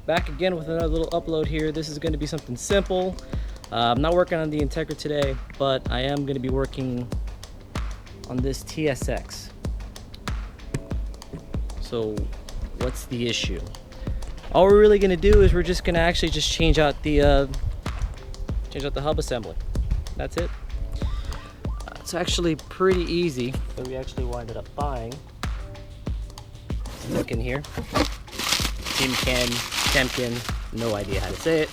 back again with another little upload here. This is going to be something simple. I'm not working on the Integra today, but I am going to be working on this TSX. So what's the issue? All we're really going to do is we're just going to actually just change out the hub assembly. That's it. It's actually pretty easy. What we actually winded up buying. Look in here. Temkin, no idea how to say it.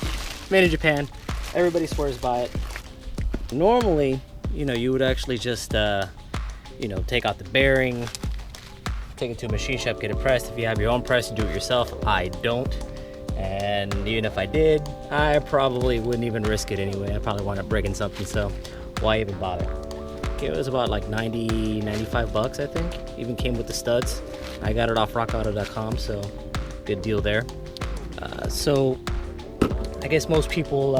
Made in Japan. Everybody swears by it. Normally, you would actually just, take out the bearing, take it to a machine shop, get it pressed. If you have your own press, you do it yourself. I don't. And even if I did, I probably wouldn't even risk it anyway. I'd probably wind up breaking something, so why even bother? Okay, it was about like 95 bucks, I think. Even came with the studs. I got it off rockauto.com, so good deal there. So I guess most people,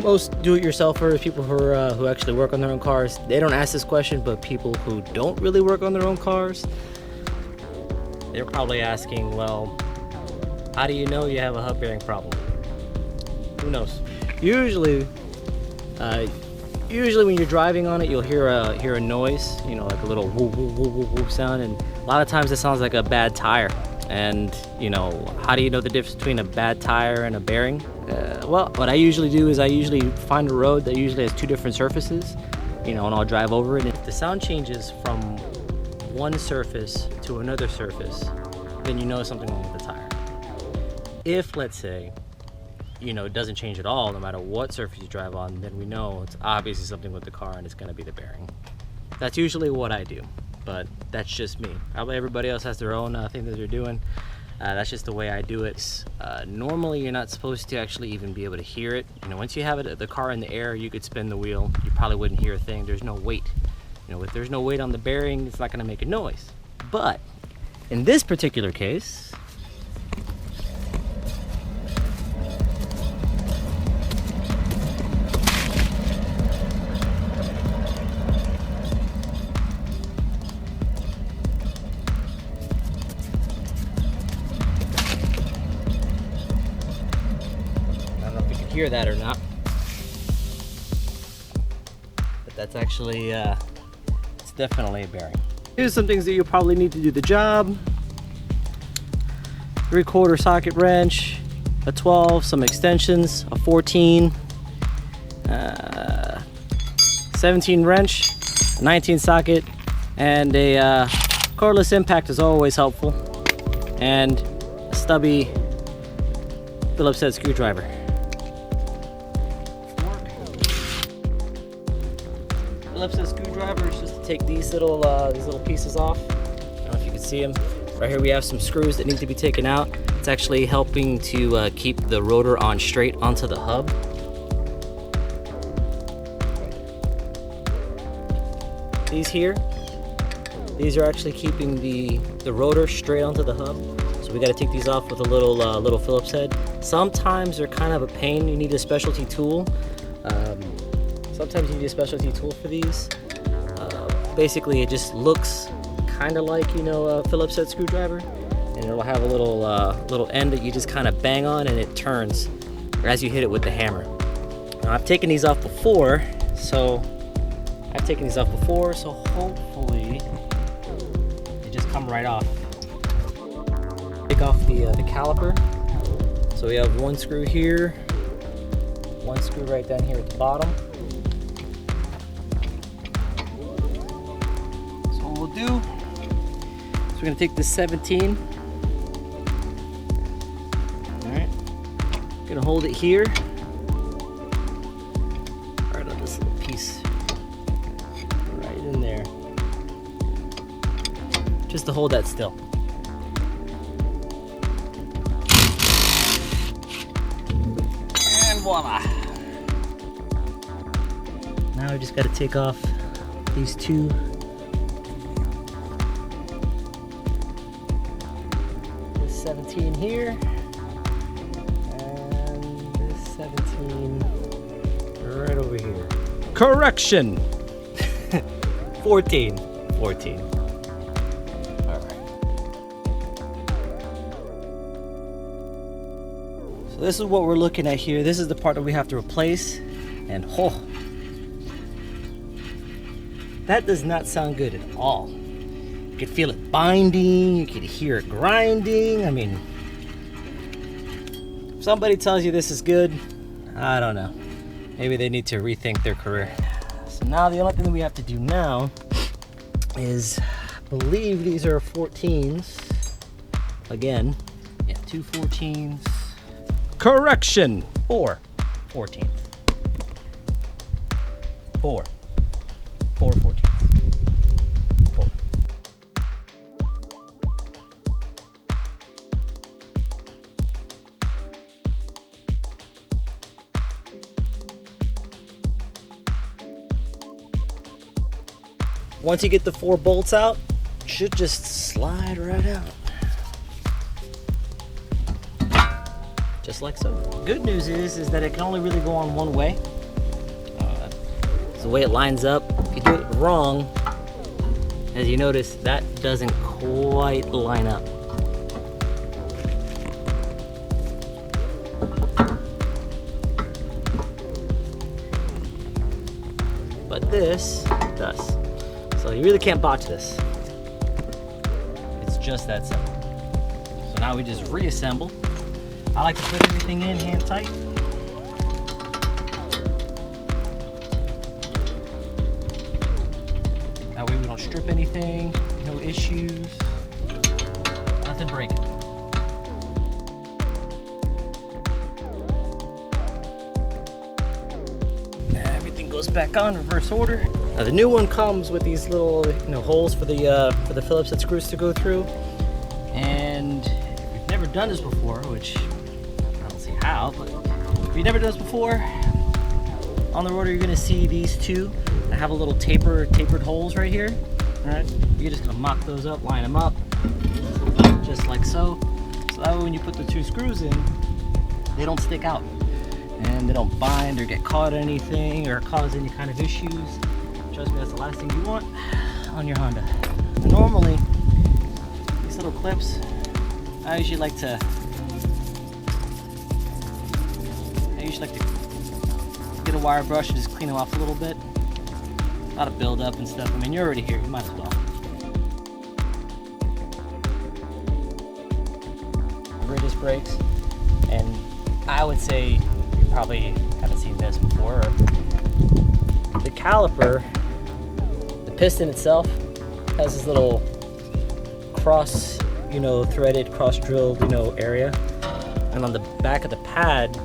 most do-it-yourselfers, people who actually work on their own cars, they don't ask this question, but people who don't really work on their own cars, they're probably asking, well, how do you know you have a hub bearing problem? Who knows? Usually when you're driving on it, you'll hear a noise, like a little whoop, whoop, whoop, whoop, whoop sound, and a lot of times it sounds like a bad tire. And how do you know the difference between a bad tire and a bearing? Well, what I usually do is I usually find a road that usually has two different surfaces, and I'll drive over it. And if the sound changes from one surface to another surface, then you know something wrong with the tire. If, let's say, it doesn't change at all, no matter what surface you drive on, then we know it's obviously something with the car and it's going to be the bearing. That's usually what I do, but that's just me. Probably everybody else has their own thing that they're doing. That's just the way I do it. Normally, you're not supposed to actually even be able to hear it. Once you have the car in the air, you could spin the wheel. You probably wouldn't hear a thing. There's no weight. If there's no weight on the bearing, it's not going to make a noise. But in this particular case, hear that or not, but that's actually it's definitely a bearing. Here's some things that you probably need to do the job: 3/4 socket wrench, a 12, some extensions, a 14, 17 wrench, a 19 socket, and a cordless impact is always helpful, and a stubby Phillips head screwdriver. Phillips head screwdriver is just to take these little pieces off. I don't know if you can see them. Right here we have some screws that need to be taken out. It's actually helping to keep the rotor on straight onto the hub. These are actually keeping the rotor straight onto the hub. So we got to take these off with a little Phillips head. Sometimes they're kind of a pain. You need a specialty tool. Sometimes you need a specialty tool for these. Basically, it just looks kind of like a Phillips head screwdriver, and it'll have a little end that you just kind of bang on, and it turns as you hit it with the hammer. Now, I've taken these off before, so hopefully they just come right off. Take off the caliper. So we have one screw here, one screw right down here at the bottom. We'll do. So we're going to take this 17. Alright. Going to hold it here. Right on this little piece. Right in there. Just to hold that still. And voila. Now we just got to take off these two. This 17 here, and this 17 right over here. Correction! 14. All right. So this is what we're looking at here. This is the part that we have to replace. And oh, that does not sound good at all. You could feel it binding, you could hear it grinding. I mean, if somebody tells you this is good, I don't know. Maybe they need to rethink their career. So now the only thing that we have to do now is, I believe these are 14s. Again, yeah, 2 14s. Correction, 4 14s. 4 14s. 4. Once you get the 4 bolts out, it should just slide right out. Just like so. Good news is that it can only really go on one way. It's the way it lines up. If you do it wrong, as you notice, that doesn't quite line up. But this does. So you really can't botch this. It's just that simple. So now we just reassemble. I like to put everything in hand tight. That way we don't strip anything, no issues, nothing breaking. Everything goes back on reverse order. Now the new one comes with these little, holes for the Phillips that screws to go through. And if you've never done this before, which I don't see how, but if you've never done this before, on the rotor you're gonna see these two that have a little tapered holes right here. All right, you're just gonna mock those up, line them up, just like so. So that way when you put the 2 screws in, they don't stick out and they don't bind or get caught in anything or cause any kind of issues. Trust me, that's the last thing you want on your Honda. Normally, these little clips, I usually like to get a wire brush and just clean them off a little bit. A lot of buildup and stuff. I mean, you're already here, you might as well. Rear disc brakes, and I would say you probably haven't seen this before. The caliper, the piston itself, has this little cross, threaded, cross-drilled, area, and on the back of the pad,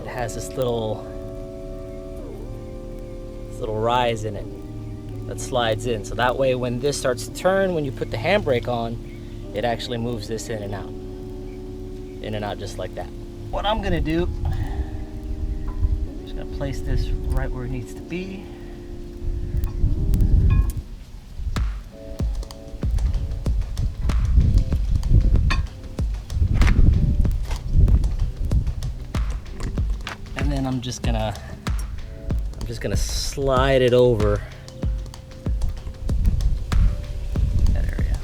it has this little rise in it that slides in. So that way, when this starts to turn, when you put the handbrake on, it actually moves this in and out, just like that. What I'm gonna do, I'm just gonna place this right where it needs to be. And then I'm just gonna slide it over that area.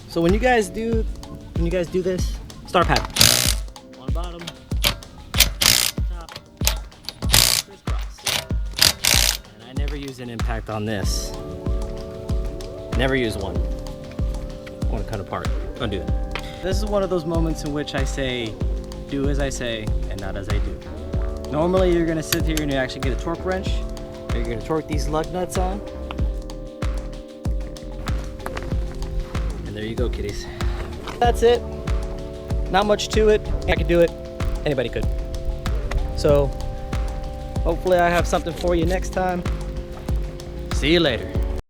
So when you guys do this, star pattern on the bottom, top, crisscross. And I never use an impact on this. Never use one. I want to cut apart. Don't do that. This is one of those moments in which I say, do as I say and not as I do. Normally you're gonna sit here and you actually get a torque wrench. You're gonna torque these lug nuts on. And there you go, kiddies. That's it. Not much to it. I could do it. Anybody could. So hopefully I have something for you next time. See you later.